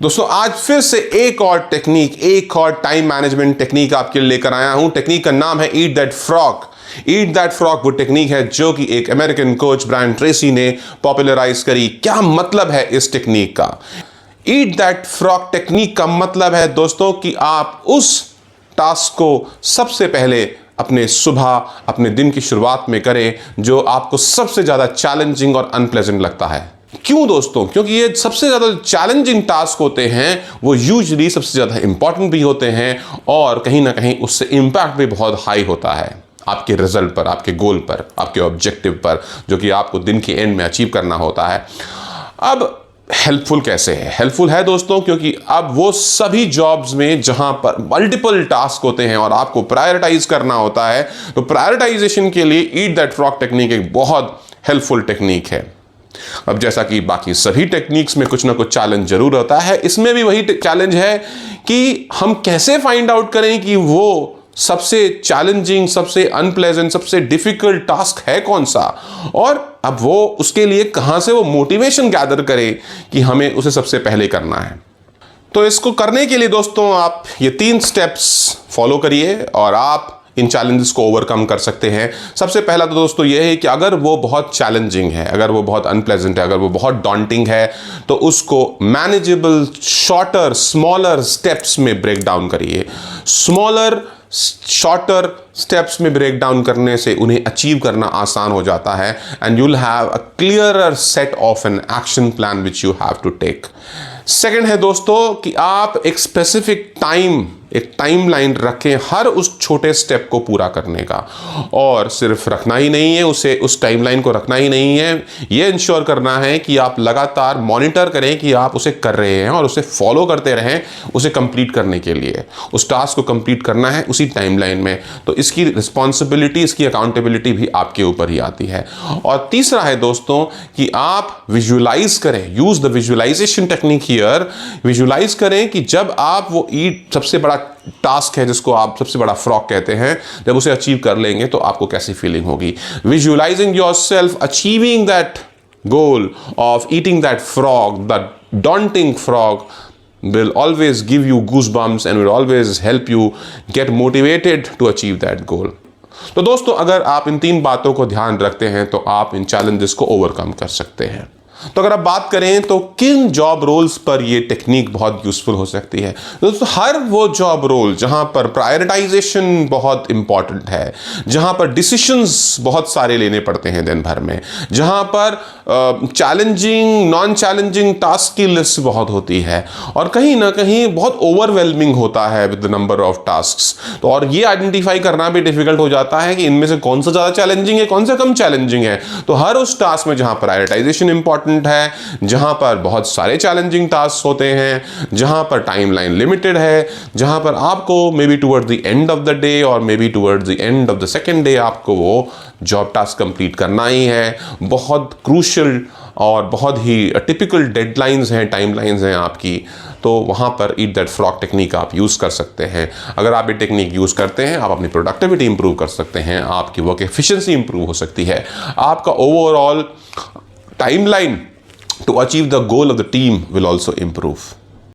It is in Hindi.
दोस्तों आज फिर से एक और टेक्निक, एक और टाइम मैनेजमेंट टेक्निक आपके लिए लेकर आया हूं। टेक्निक का नाम है eat that frog. Eat that frog वो टेक्निक है जो कि एक अमेरिकन कोच ब्रायन ट्रेसी ने पॉपुलराइज करी। क्या मतलब है इस टेक्निक का? ईट दैट फ्रॉग टेक्निक का मतलब है दोस्तों कि आप उस टास्क को सबसे पहले अपने सुबह, अपने दिन की शुरुआत में करें जो आपको सबसे ज्यादा चैलेंजिंग और अनप्लेजेंट लगता है। क्यों दोस्तों? क्योंकि ये सबसे ज्यादा चैलेंजिंग टास्क होते हैं, वो यूजुअली सबसे ज्यादा इंपॉर्टेंट भी होते हैं और कहीं ना कहीं उससे इंपैक्ट भी बहुत हाई होता है आपके रिजल्ट पर, आपके गोल पर, आपके ऑब्जेक्टिव पर, जो कि आपको दिन के एंड में अचीव करना होता है। अब हेल्पफुल कैसे है? हेल्पफुल है दोस्तों क्योंकि अब वो सभी जॉब्स में जहां पर मल्टीपल टास्क होते हैं और आपको प्रायोरिटाइज करना होता है, तो प्रायोरिटाइजेशन के लिए ईट दैट फ्रॉग टेक्निक एक बहुत हेल्पफुल टेक्निक है। अब जैसा कि बाकी सभी टेक्निक्स में कुछ ना कुछ चैलेंज जरूर होता है, इसमें भी वही चैलेंज है कि हम कैसे फाइंड आउट करें कि वो सबसे चैलेंजिंग, सबसे अनप्लेजेंट, सबसे डिफिकल्ट टास्क है कौन सा, और अब वो उसके लिए कहां से वो मोटिवेशन गैदर करे कि हमें उसे सबसे पहले करना है। तो इसको करने के लिए दोस्तों आप ये 3 स्टेप्स फॉलो करिए और आप इन चैलेंजेस को ओवरकम कर सकते हैं। सबसे पहला तो दोस्तों ये है कि अगर वो बहुत चैलेंजिंग है, अगर वो बहुत अनप्लेजेंट है, अगर वो बहुत डॉन्टिंग है, तो उसको मैनेजेबल, शॉर्टर, स्मॉलर स्टेप्स में ब्रेक डाउन करिए। स्मॉलर, शॉर्टर स्टेप्स में ब्रेक डाउन करने से उन्हें अचीव करना आसान हो जाता है and you will have a clearer set of an action plan which you have to take. Second है दोस्तों कि आप एक स्पेसिफिक टाइम, एक टाइमलाइन रखें हर उस छोटे स्टेप को पूरा करने का। और सिर्फ रखना ही नहीं है उसे, उस टाइमलाइन को रखना ही नहीं है, ये इंश्योर करना है कि आप लगातार मॉनिटर करें कि आप उसे कर रहे हैं और उसे फॉलो करते रहें उसे कंप्लीट करने के लिए। उस टास्क को कंप्लीट करना है उसी टाइमलाइन में, तो इसकी रिस्पॉन्सिबिलिटी, इसकी अकाउंटेबिलिटी भी आपके ऊपर ही आती है। और तीसरा है दोस्तों कि आप विजुअलाइज करें, use the visualisation technique here. Visualise करें कि जब आप वो ईट, सबसे बड़ा टास्क है जिसको आप सबसे बड़ा फ्रॉग कहते हैं, जब उसे अचीव कर लेंगे तो आपको कैसी फीलिंग होगी। Visualising yourself achieving that goal of eating that frog, the daunting frog, will always give you goosebumps and will always help you get motivated to achieve that goal. तो दोस्तों अगर आप इन 3 बातों को ध्यान रखते हैं तो आप इन चैलेंजेस को ओवरकम कर सकते हैं। तो अगर आप बात करें तो किन जॉब रोल्स पर ये टेक्निक बहुत यूजफुल हो सकती है? दोस्तों हर वो जॉब रोल जहां पर प्रायोरिटाइजेशन बहुत इंपॉर्टेंट है, जहां पर डिसीशंस बहुत सारे लेने पड़ते हैं दिन भर में, जहां पर चैलेंजिंग, नॉन चैलेंजिंग टास्क की लिस्ट बहुत होती है और कहीं ना कहीं बहुत ओवरवेलमिंग होता है with the number of tasks. तो और ये आइडेंटिफाई करना भी डिफिकल्ट हो जाता है कि इनमें से कौन सा ज़्यादा चैलेंजिंग है, कौन सा कम चैलेंजिंग है। तो हर उस टास्क में जहां प्रायोरिटाइजेशन इंपॉर्टेंट है, जहां पर बहुत सारे चैलेंजिंग टास्क होते हैं, जहां पर टाइमलाइन लिमिटेड है, जहां पर आपको may be towards the end of the day और may be towards the end of the second day आपको वो जॉब टास्क कंप्लीट करना ही है, बहुत क्रूशियल और बहुत ही टिपिकल डेडलाइंस हैं, टाइमलाइंस हैं आपकी, तो वहाँ पर ईट दैट फ्रॉग टेक्निक आप यूज़ कर सकते हैं। अगर आप ये टेक्निक यूज़ करते हैं, आप अपनी प्रोडक्टिविटी इंप्रूव कर सकते हैं, आपकी वर्क एफिशिएंसी इंप्रूव हो सकती है, आपका overall timeline to achieve the goal of the team will also improve.